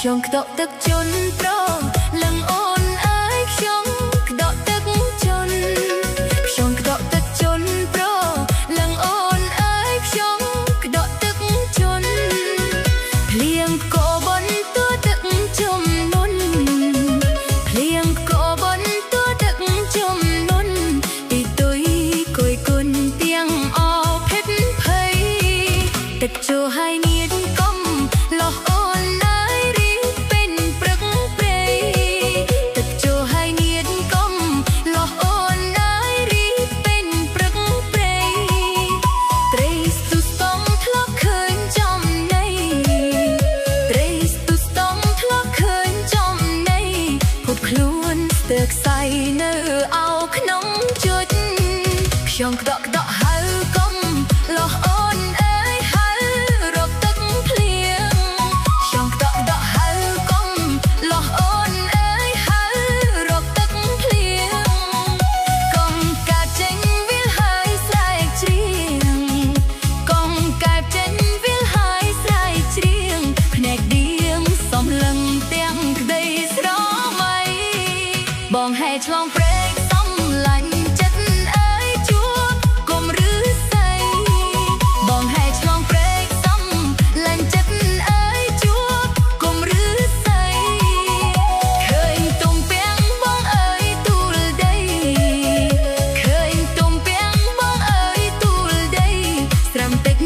ខ្ញុំក្តក់ទឹកជន់ប្រលឹងអូនអើយខ្ញុំក្តក់ទឹកជន់ខ្ញុំក្តក់ទឹកជន់ប្រលឹងអូនអើយខ្ញុំក្តក់ទឹកជន់ភ្លៀងកោបនទួទឹកជុំនុនភ្លៀងកោបនទួទឹកជុំនុនទីទុយគួយគុណទៀងអភេទភ័យទឹកជោហើយនៀនកំលោះអូនទឹកសៃនៅអោក្នុងជុចខ្ញុំក្តក់ហៅកុំលោះអូនអើយហៅរកទឹកភ្លៀងខ្ញុំក្តក់ហៅកុំលោះអូនអើយហៅរកទឹកភ្លៀងកុំកាប់ចេញវាលហើយស្រែកច្រៀងកុំកាប់ចេញវាលហើយស្រែកច្រៀងភ្នែកដៀងសំឡឹងទាំងក្តីស្រមៃបងហែឆ្លងព្រែកសំឡាញ់ចិត្តអើយជួបគុំឬស័យបងហែឆ្លងព្រែកសំឡាញ់ចិត្តអើយជួបគុំឬស័យឃើញទុំពាំងបងអើយទូលដីឃើញទុំពាំងបងអើយទូលដីស្រាំតិច